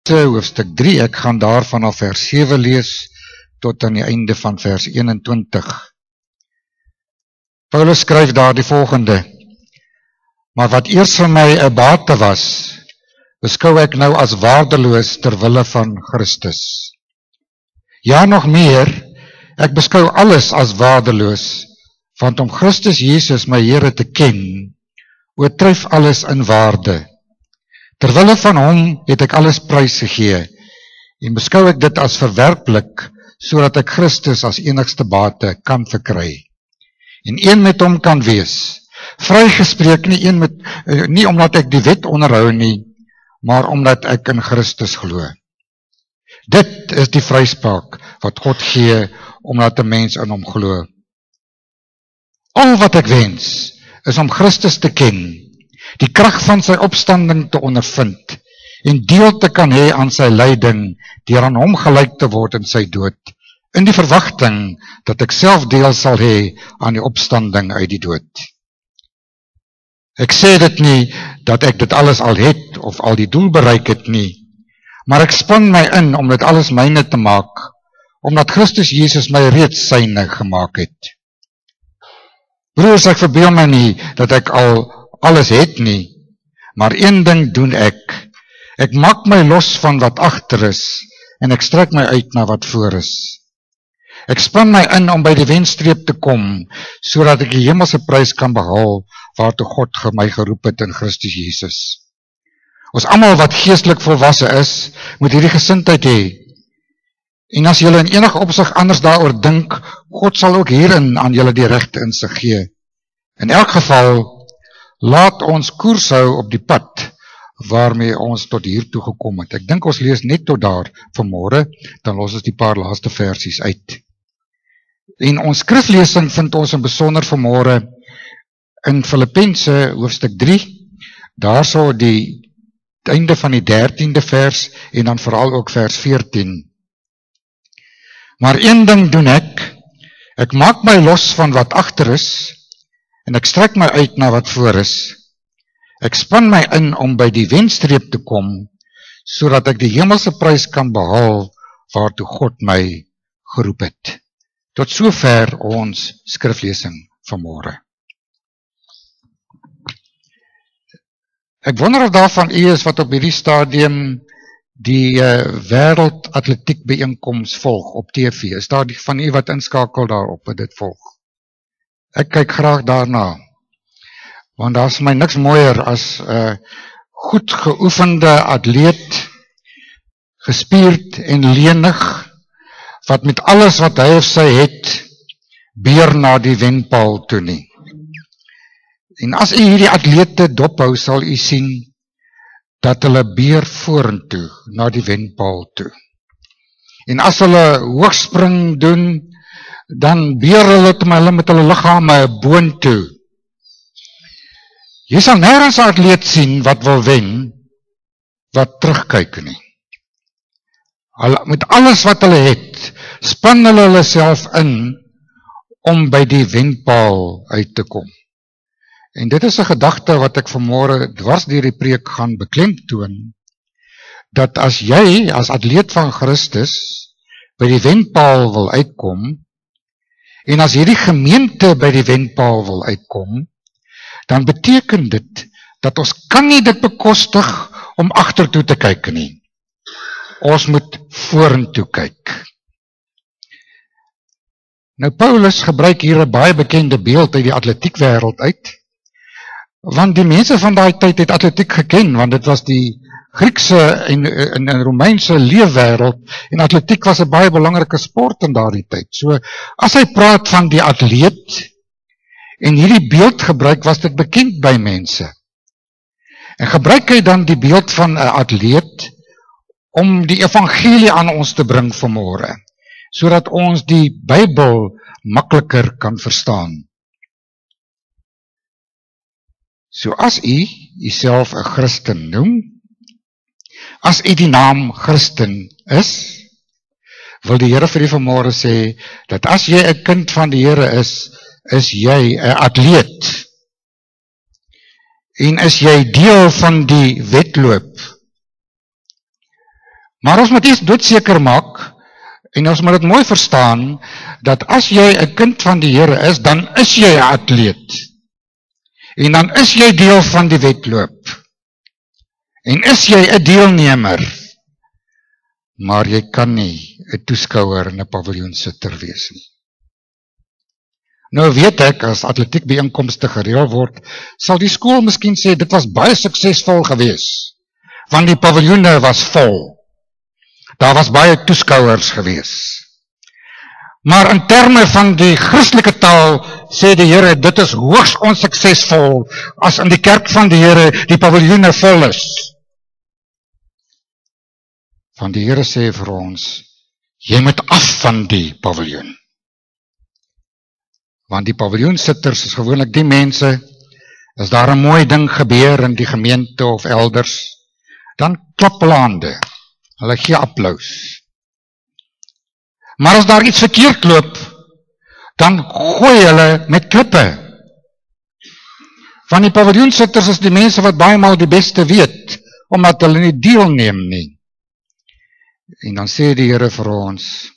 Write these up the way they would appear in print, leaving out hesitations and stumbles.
Hoofstuk 3, ek gaan daar vanaf vers 7 lees tot aan die einde van vers 21. Paulus skryf daar die volgende: Maar wat eers vir my 'n bate was, beskou ek nou as waardeloos ter wille van Christus. Ja, nog meer, ek beskou alles as waardeloos, want om Christus Jesus my Here te ken, oortref alles in waarde. Terwille van hom het ek alles prys gegee, en beskou ek dit as verwerplik, sodat ek Christus as enigste bate kan verkry, en een met hom kan wees, vrygespreek nie omdat ek die wet onderhou nie, maar omdat ek in Christus glo. Dit is die vryspraak wat God gee, omdat 'n mens in hom glo. Al wat ek wens, is om Christus te ken, die krag van sy opstanding te ondervind, en deel te kan hê aan sy lyding, deur aan hom gelyk te word in sy dood, in die verwagting dat ek self deel sal hê aan die opstanding uit die dood. Ek sê dit nie dat ek dit alles al het, of al die doel bereik het nie, maar ek span my in om dit alles myne te maak, omdat Christus Jesus my reeds syne gemaak het. Broers, ek verbeel my nie dat ek al alles het nie, maar een ding doen ek. Ek maak my los van wat agter is, en ek strek my uit na wat voor is. Ek span my in om by die wenstreep te kom, sodat ek die hemelse prys kan behaal, waartoe God my geroep het in Christus Jesus. Ons almal wat geestelik volwasse is, moet hierdie gesindheid hê. En as julle in enige opsig anders daaroor dink, God sal ook hierin aan julle die regte insig gee. In elk geval, laat ons koers hou op die pad waarmee ons tot hier toe gekom het. Ek dink ons lees net tot daar vanmôre, dan los ons die paar laaste versies uit. En ons skriflesing vind ons in besonder vanmôre in Filippense hoofstuk 3, daar so die einde van die 13de vers en dan veral ook vers 14. Maar een ding doen ek maak my los van wat agter is, en ek strek my uit na wat voor is. Ek span my in om by die wenstreep te kom, sodat ek die hemelse prys kan behaal, waartoe God my geroep het. Tot sover ons skriflesing vanmôre. Ek wonder of daar van u is wat op hierdie stadium die wêreldatletiek byeenkoms volg op TV. Is daar van u wat inskakel daarop wat dit volg? Ek kyk graag daarna, want daar is my niks mooier as goed geoefende atleet, gespierd en lenig, wat met alles wat hy of sy het, beer na die wenpaal toe nie. En as u hierdie atlete dophou, sal u sien dat hulle beer vorentoe na die wenpaal toe. En as hulle hoogspring doen, dan beer hulle met hulle liggame boontoe. Jy sal nêrens 'n atleet sien wat wil wen, wat terugkyk nie. Met alles wat hulle het, span hulle self in om by die wenpaal uit te kom. En dit is 'n gedagte wat ek vanmôre dwars deur die preek gaan beklemtoon, dat as jy as atleet van Christus by die wenpaal wil uitkom, en as hierdie gemeente by die wenpaal wil uitkom, dan beteken dit dat ons kan nie dit bekostig om agtertoe te kyk nie. Ons moet vorentoe kyk. Nou Paulus gebruik hier 'n baie bekende beeld uit die atletiekwêreld uit, want die mense van daai tyd het atletiek geken, want dit was die Griekse en Romeinse leefwêreld, en atletiek was 'n baie belangrike sport in daardie tyd. So, as hy praat van die atleet, en hierdie beeld gebruik, was dit bekend by mense. En gebruik hy dan die beeld van 'n atleet, om die evangelie aan ons te bring vanmôre, sodat ons die Bybel makliker kan verstaan. So as u self 'n Christen noem, as u die naam Christen is, wil die Here vir u vanmôre sê, dat as jy 'n kind van die Here is jy 'n atleet. En is jy deel van die wedloop, Maar ons moet iets doodseker maak, en ons moet dit mooi verstaan, dat as jy 'n kind van die Here is, dan is jy 'n atleet. En dan is jy deel van die wedloop. En is jy 'n deelnemer. Maar jy kan nie 'n toeskouer in 'n paviljoensitter wees nie. Nou weet ek, as atletiekbyeenkomste gereël word, sal die skool miskien sê, dit was baie suksesvol gewees, want die paviljoene was vol. Daar was baie toeskouers gewees. Maar in terme van die Christelike taal, sê die Here, dit is hoogs onsuksesvol, as in die kerk van die Here, die paviljoene vol is. Want die Here sê vir ons, jy moet af van die paviljoen. Want die paviljoensitters is gewoonlik die mense, as daar 'n mooi ding gebeur in die gemeente of elders, dan klap hulle hande, hulle gee applaus. Maar as daar iets verkeerd loop, dan gooi hulle met klippe. Want die paviljoensitters is die mense wat baie maal die beste weet, omdat hulle nie deelneem nie. En dan sê die Here vir ons,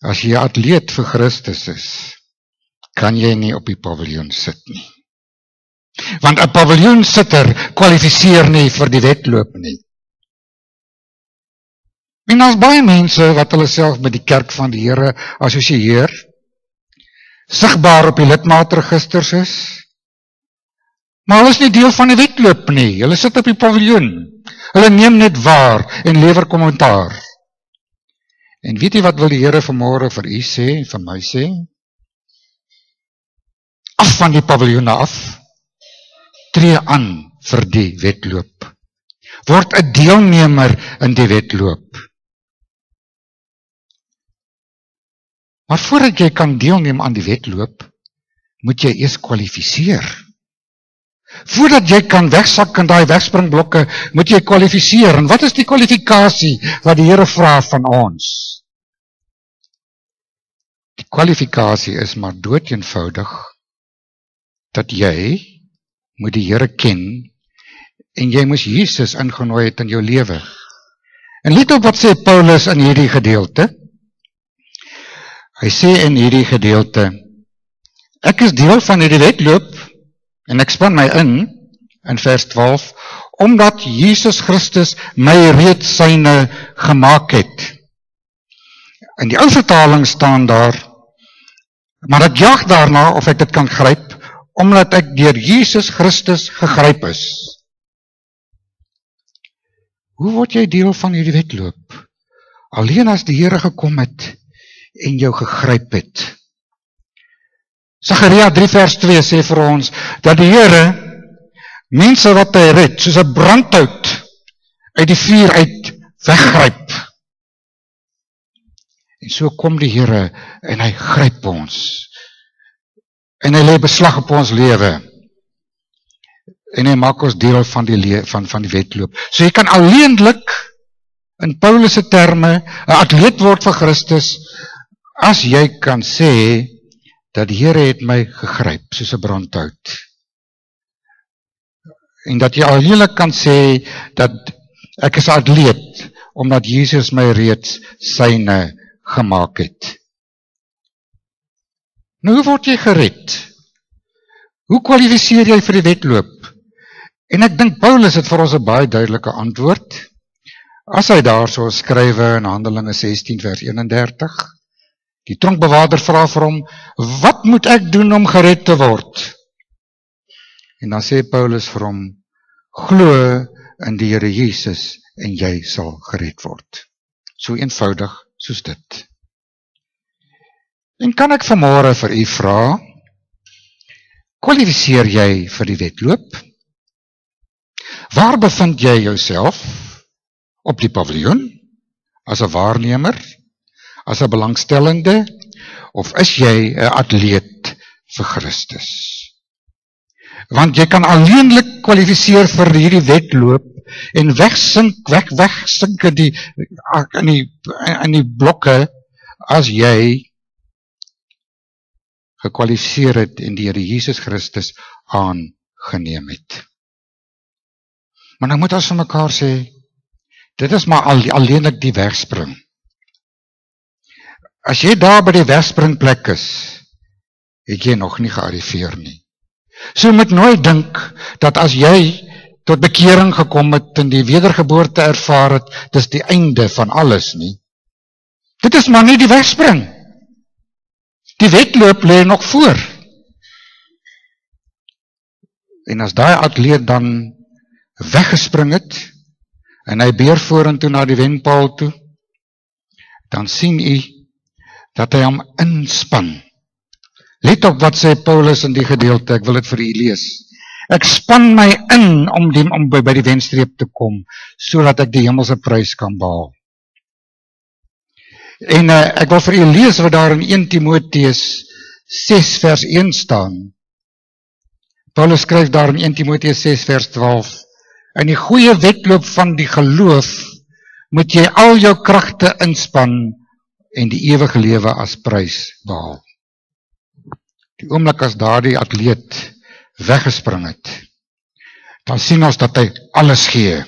as jy 'n atleet vir Christus is, kan jy nie op die paviljoen sit nie. Want 'n paviljoensitter kwalifiseer nie vir die wedloop nie. En daar's baie mense wat hulle self met die kerk van die Here assosieer, sigbaar op die lidmaatregisters is, maar hulle is nie deel van die wedloop nie. Hulle sit op die paviljoen. Hulle neem net waar en lewer kommentaar. En weet jy wat wil die Here vanmôre vir u sê, vir my sê? Af van die paviljoene af, tree aan vir die wedloop. Word 'n deelnemer in die wedloop. Maar voordat jy kan deelneem aan die wedloop, moet jy eers kwalifiseer. Voordat jy kan wegsak in daai wegspringblokke, moet jy kwalifiseer. En wat is die kwalifikasie wat die Here vra van ons? Die kwalifikasie is maar doeteenvoudig dat jy moet die Here ken en jy moes Jesus ingenooi het in jou lewe. En let op wat sê Paulus in hierdie gedeelte. Hy sê in hierdie gedeelte, ek is deel van hierdie wedloop en ek span my in vers 12, omdat Jesus Christus my reeds syne gemaak het. In die ou vertaling staan daar, maar ek jag daarna of ek dit kan gryp, omdat ek deur Jesus Christus gegryp is. Hoe word jy deel van hierdie wedloop? Alleen as die Here gekom het en jou gegryp het. Sagaria 3 vers 2 sê vir ons, dat die Here mense wat hy red, soos 'n brandhout uit die vuur uit weggryp. En so kom die Here en hy gryp ons. En hy lê beslag op ons lewe. En hy maak ons deel van die wedloop. So jy kan alleenlik, in Paulus se terme, 'n atleet word vir Christus, as jy kan sê, dat die Here het my gegryp, soos 'n brandhout. En dat jy alleenlik kan sê, dat ek is 'n atleet, omdat Jesus my reeds syne gemaak het. Nou, hoe word jy gered? Hoe kwalifiseer jy vir die wedloop? En ek dink Paulus het vir ons 'n baie duidelike antwoord. As hy daar so skrywe in Handelinge 16 vers 31, die tronkbewaarder vra vir hom, wat moet ek doen om gered te word? En dan sê Paulus vir hom, glo in die Here Jesus en jy sal gered word. So eenvoudig soos dit. En kan ek vanmôre vir u vra, kwalifiseer jy vir die wedloop? Waar bevind jy jouself? Op die paviljoen? As 'n waarnemer? As 'n belangstellende? Of is jy 'n atleet vir Christus? Want jy kan alleenlik kwalifiseer vir hierdie wedloop en wegsink in die blokke as jy gekwalifiseer het en die Here Jesus Christus aangeneem het. Maar nou moet ons vir mekaar sê, Dit is maar alleenlik die wegspring. As jy daar by die wegspringplek is, het jy nog nie gearriveer nie. So moet nooit dink dat as jy tot bekering gekom het en die wedergeboorte ervaar het, dis die einde van alles nie. Dit is maar nie die wegspring. Die wedloop lê nog voor. En as daai atleet dan weggespring het, en hy beer vorentoe na die wenpaal toe, dan sien u dat hy hom inspan. Let op wat sê Paulus in die gedeelte, ek wil dit vir u lees. Ek span my in om by die wenstreep te kom, sodat ek die hemelse prys kan behaal. En ek wil vir u lees wat daar in 1 Timoteus 6 vers 1 staan. Paulus skryf daar in 1 Timoteus 6 vers 12, in die goeie wedloop van die geloof moet jy al jou kragte inspan en die ewige lewe as prys behaal. Die oomblik as daardie atleet weggespring het, dan sien ons dat hy alles gee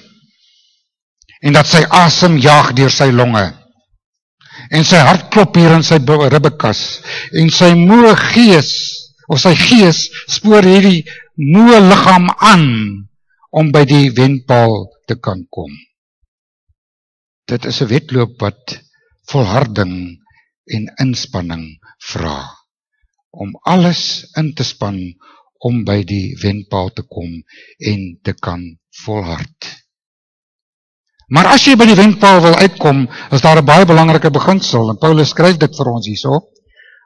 en dat sy asem jaag deur sy longe en sy hart klop hier in sy ribbekas en sy moe gees of sy gees spoor hierdie moe liggaam aan om by die wenpaal te kan kom. Dit is 'n wedloop wat volharding en inspanning vra, om alles in te span om by die wenpaal te kom en te kan volhard. Maar as jy by die wenpaal wil uitkom, is daar 'n baie belangrike beginsel, en Paulus skryf dit vir ons hierso.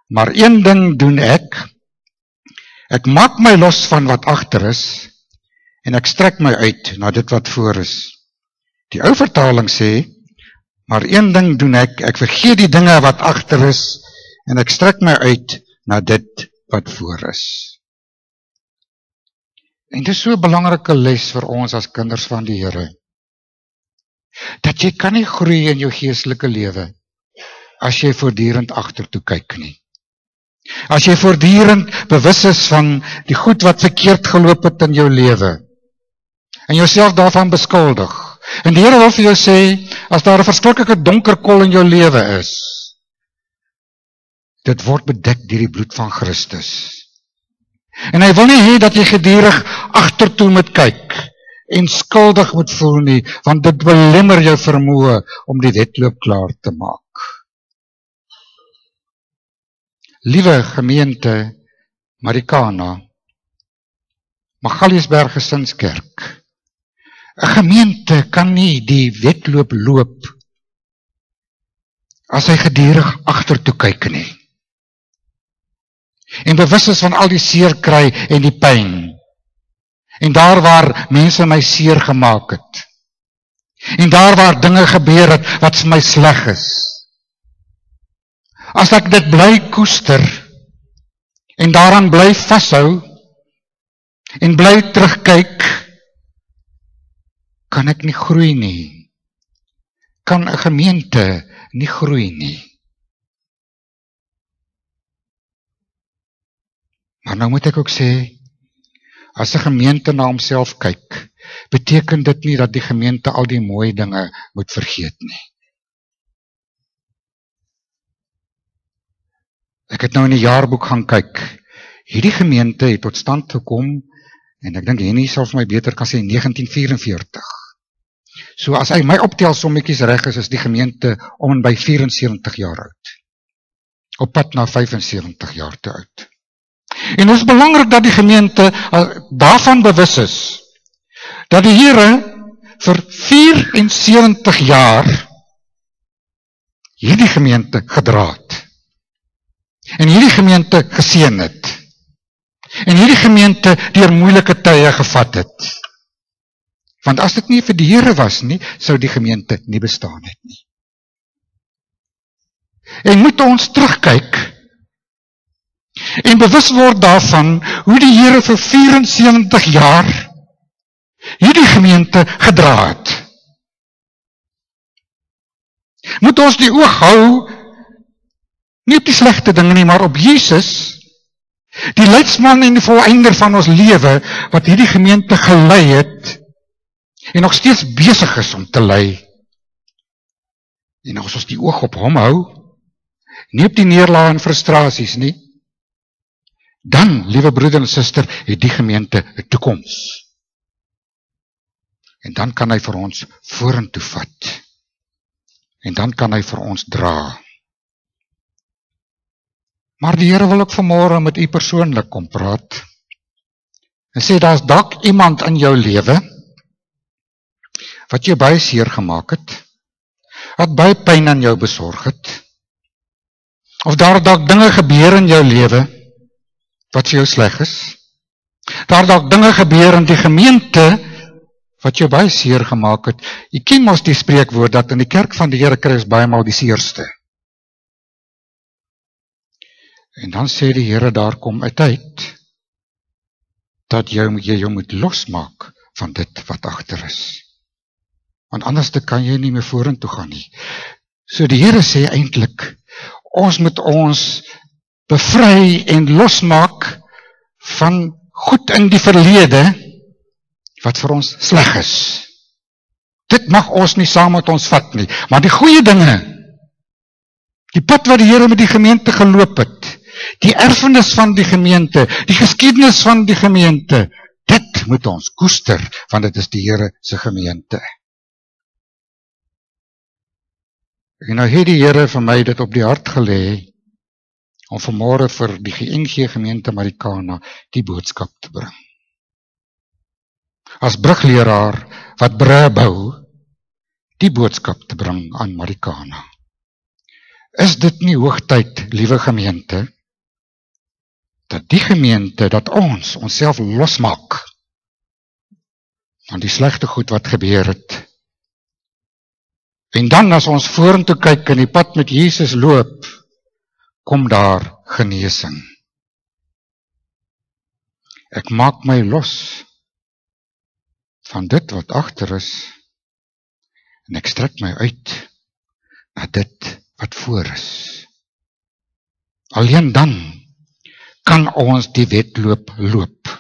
Maar een ding doen ek maak my los van wat agter is, en ek strek my uit na dit wat voor is. Die ou vertaling sê, maar een ding doen ek vergeet die dinge wat agter is, en ek strek my uit na dit wat voor is. En dit is so 'n belangrike les vir ons as kinders van die Here, dat jy kan nie groei in jou geestelike lewe, as jy voortdurend agtertoe kyk nie. As jy voortdurend bewus is van die goed wat verkeerd geloop het in jou lewe, en jouself daarvan beskuldig. En die Here wil vir jou sê, as daar 'n verskriklike donker kol in jou lewe is, dit word bedek deur die bloed van Christus. En hy wil nie hê dat jy gedurig agtertoe moet kyk en skuldig moet voel nie, want dit belemmer jou vermoë om die wedloop klaar te maak. Liewe gemeente Marikana, Magaliesberg Gesinskerk, 'n gemeente kan nie die wedloop loop as hy gedurig agtertoe kyk nie. En bewus is van al die seer kry en die pyn. En daar waar mense my seer gemaak het. En daar waar dinge gebeur het wat vir my sleg is. As ek dit bly koester en daaraan bly vashou en bly terugkyk, kan ek nie groei nie. Kan 'n gemeente nie groei nie. Maar nou moet ek ook sê, as 'n gemeente na homself kyk, beteken dit nie dat die gemeente al die mooi dinge moet vergeet nie. Ek het nou in die jaarboek gaan kyk. Hierdie gemeente het tot stand gekom, en ek dink Henny sal vir my beter kan sê 1944. So as hy my optel sommetjies reg is die gemeente om en by 74 jaar oud. Op pad na 75 jaar te oud. En dit is belangrik dat die gemeente daarvan bewus is, dat die Here vir 74 jaar hierdie gemeente gedra het. En hierdie gemeente geseën het. En hierdie gemeente deur moeilike tye gevat het. Want as dit nie vir die Here was nie, sou die gemeente nie bestaan het nie. En moet ons terugkyk en bewus word daarvan hoe die Here vir 74 jaar hierdie gemeente gedra het. Moet ons die oog hou nie op die slegte dinge nie, maar op Jesus, die leidsman en die volëinder van ons lewe, wat hierdie gemeente gelei het en nog steeds besig is om te lei. En as ons die oog op hom hou, nie op die neerlae en frustrasies nie, dan, liewe broeder en suster, het die gemeente 'n toekoms. En dan kan hy vir ons vorentoe vat. En dan kan hy vir ons dra. Maar die Here wil ook vanmôre met u persoonlik kom praat. En sê, daar's dalk iemand in jou lewe wat jou baie seer gemaak het, wat baie pyn aan jou besorg het, of daar dalk dinge gebeur in jou lewe wat vir jou sleg is, daar dalk dinge gebeur in die gemeente wat jou baie seer gemaak het. Jy ken mos die spreekwoord dat in die kerk van die Here kry ons baie maal die seerste. En dan sê die Here, daar kom 'n tyd dat jy jou moet losmaak van dit wat agter is. Want anders kan jy nie meer vorentoe gaan nie. So die Here sê eintlik, ons moet ons bevry en losmaak van goed in die verlede wat vir ons sleg is. Dit mag ons nie saam met ons vat nie, maar die goeie dinge, die pad wat die Here met die gemeente geloop het, die erfenis van die gemeente, die geskiedenis van die gemeente, dit moet ons koester, want dit is die Here se gemeente. En nou het die Here vir my dit op die hart gelê, om vanmôre vir die GNG gemeente Marikana die boodskap te bring. As brugleraar wat brûe bou, die boodskap te bring aan Marikana. Is dit nie hoogtyd, liewe gemeente, dat die gemeente, dat ons onsself losmaak van die slegte goed wat gebeur het. En dan as ons vorentoe kyk en die pad met Jesus loop, kom daar genesing. Ek maak my los van dit wat agter is en ek strek my uit na dit wat voor is. Alleen dan kan ons die wedloop loop.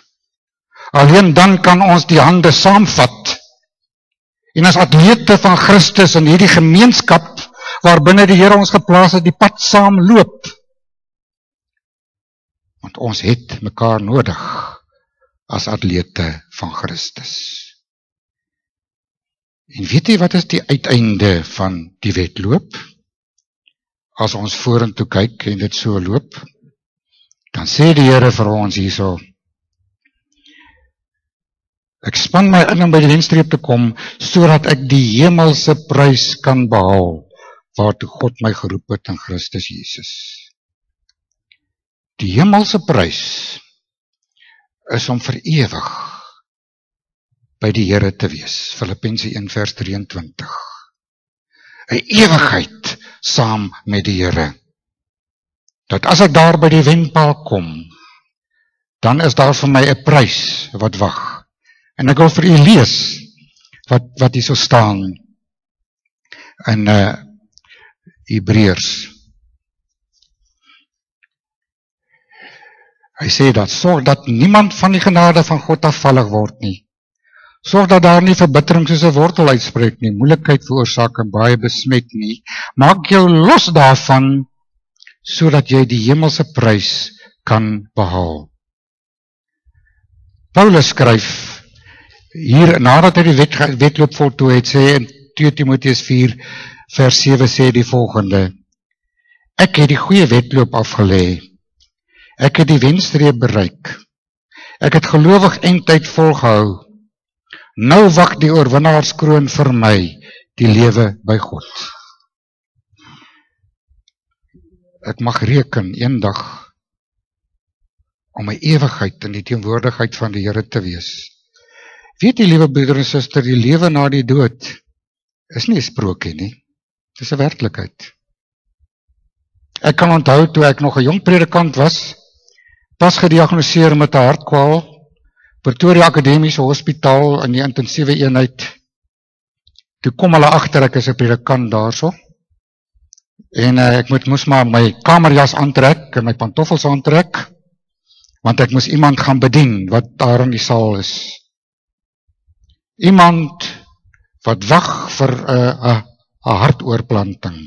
Alleen dan kan ons die hande saamvat. En as atlete van Christus in hierdie gemeenskap waarbinne die Here ons geplaas het, die pad saam loop. Want ons het mekaar nodig as atlete van Christus. En weet jy wat is die uiteinde van die wedloop? As ons vorentoe kyk en dit so loop, dan sê die Here vir ons hierso, ek span my in om by die wenstreep te kom, sodat ek die hemelse prys kan behaal, waartoe God my geroep het in Christus Jesus. Die hemelse prys is om vir ewig by die Here te wees. Filippense 1 vers 23. 'n ewigheid saam met die Here. Dat as ek daar by die wenpaal kom, dan is daar vir my 'n prys wat wag. En ek wil vir u lees wat hier so staan in Hebreërs. Hy sê dat sorg dat niemand van die genade van God afvallig word nie. Sorg dat daar nie verbittering soos 'n wortel uitspreek nie, moeilikheid veroorsaak en baie besmet nie. Maak jou los daarvan, sodat jy die hemelse prys kan behaal. Paulus skryf hier, nadat hy die wedloop voltooi het, sê in 2 Timoteus 4 vers 7 sê die volgende: Ek het die goeie wedloop afgelê. Ek het die wenstreep bereik. Ek het gelowig eindtyd volgehou. Nou wag die oorwinnaarskroon vir my, die lewe by God. Ek mag reken eendag om my ewigheid in die teenwoordigheid van die Here te wees. Weet jy, liewe broeder en suster, die lewe na die dood is nie 'n sprokie nie. Dit is 'n werklikheid. Ek kan onthou toe ek nog 'n jong predikant was, pas gediagnoseer met 'n hartkwaal, Pretoria Akademiese Hospitaal in die intensiewe eenheid. Toe kom hulle agter ek is 'n predikant daarso. En ek moes maar my kamerjas aantrek en my pantoffels aantrek, want ek moes iemand gaan bedien wat daar in die saal is. Iemand wat wag vir 'n 'n hartoorplanting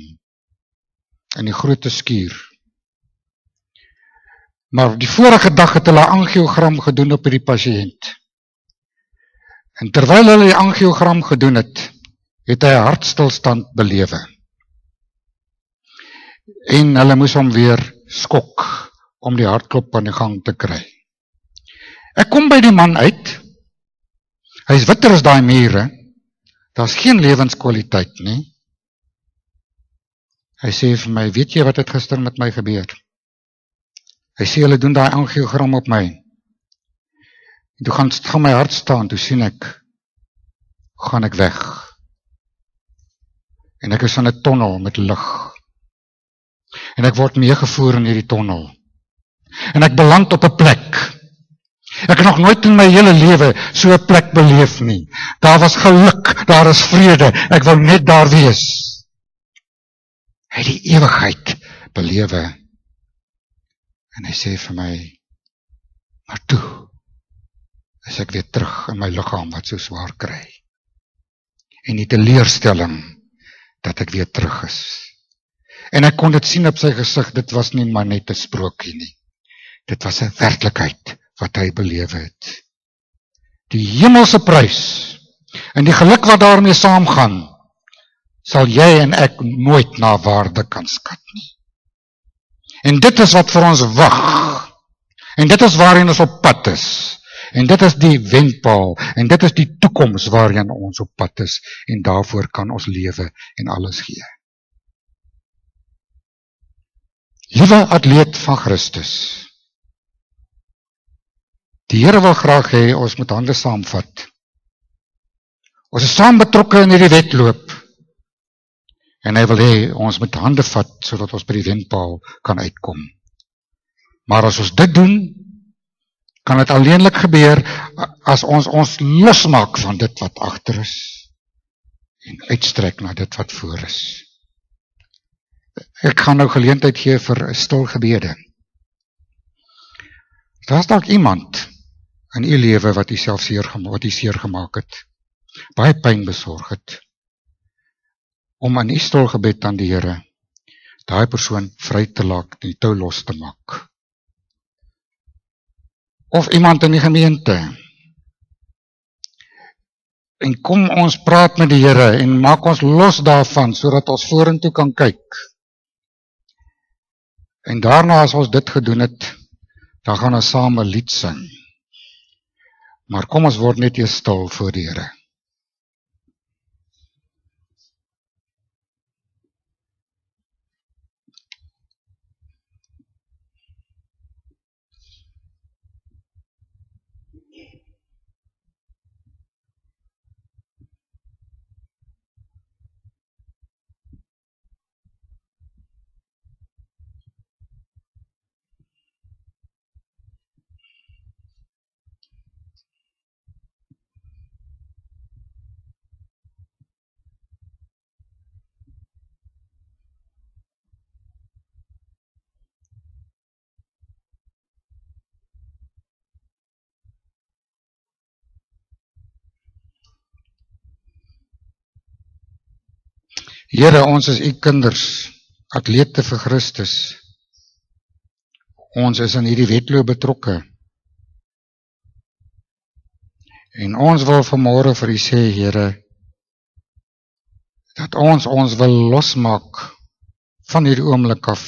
in die groot skuur. Maar die vorige dag het hulle 'n angiogram gedoen op hierdie pasiënt. En terwyl hulle die angiogram gedoen het, het hy 'n hartstilstand belewe. En hulle moes hom weer skok om die hartklop aan die gang te kry. Ek kom by die man uit. Hy is witter as daai mure. Daar's geen lewenskwaliteit nie. Hy sê vir my, weet jy wat het gister met my gebeur? Hy sê, hulle doen daai angiogram op my. En toe gaan my hart staan, toe sien ek, gaan ek weg. En ek is in 'n tonnel met lig. En ek word meegevoer in hierdie tonnel. En ek beland op 'n plek. Ek het nog nooit in my hele lewe so 'n plek beleef nie. Daar was geluk, daar is vrede. Ek wil net daar wees. Hy het die ewigheid belewe. En hy sê vir my, maar toe is ek weer terug in my liggaam wat so swaar kry. En die teleurstelling dat ek weer terug is. En ek kon dit sien op sy gesig, dit was nie maar net 'n sprokie nie. Dit was 'n werklikheid wat hy belewe het. Die hemelse prys en die geluk wat daarmee saamgaan, sal jy en ek nooit na waarde kan skat nie. En dit is wat vir ons wag. En dit is waarheen ons op pad is. En dit is die wenpaal. En dit is die toekoms waarheen ons op pad is. En daarvoor kan ons lewe en alles gee. Liewe atleet van Christus, die Here wil graag hê ons moet hande saamvat. Ons is saam betrokke in hierdie wedloop. En hy wil hê ons moet hande vat sodat ons by die wenpaal kan uitkom. Maar as ons dit doen, kan dit alleenlik gebeur as ons losmaak van dit wat agter is en uitstrek na dit wat voor is. Ek gaan nou geleentheid gee vir stil gebede. Daar's dalk iemand in u lewe wat u seer gemaak het, baie pyn besorg het, om in u stil gebed aan die Here, daai persoon vry te laat, die tou los te maak. Of iemand in die gemeente. En kom ons praat met die Here en maak ons los daarvan, sodat ons vorentoe kan kyk. En daarna as ons dit gedoen het, dan gaan ons saam 'n lied sing. Maar kom ons word net eers stil voor die Here. Here, ons is u kinders, atlete vir Christus. Ons is in hierdie wedloop betrokke. En ons wil vanmôre vir u sê, Here, dat ons wil losmaak van hierdie oomblik af,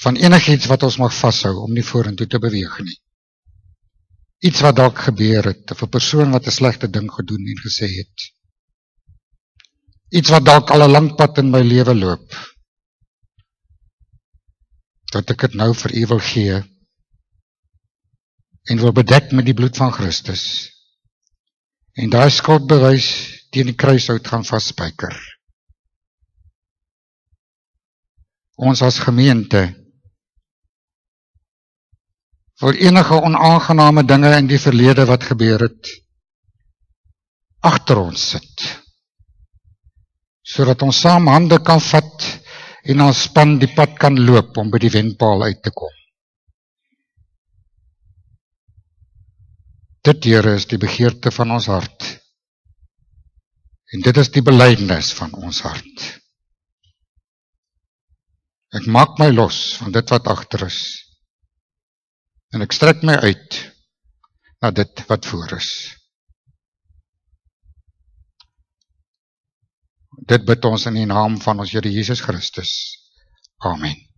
van enigiets wat ons mag vashou om nie vorentoe te beweeg nie. Iets wat dalk gebeur het, of 'n persoon wat 'n slegte ding gedoen en gesê het. Iets wat dalk al 'n lang pad in my lewe loop. Dat ek dit nou vir u wil gee en wil bedek met die bloed van Christus. En daai skuldbewys teen die kruishout gaan vasspyker. Ons as gemeente wil enige onaangename dinge in die verlede wat gebeur het, agter ons sit. Sodat ons saam hande kan vat en ons span die pad kan loop om by die wenpaal uit te kom. Dit, Here, is die begeerte van ons hart. En dit is die belydenis van ons hart. Ek maak my los van dit wat agter is. En ek strek my uit na dit wat voor is. Dit bid ons in die naam van ons Here Jesus Christus. Amen.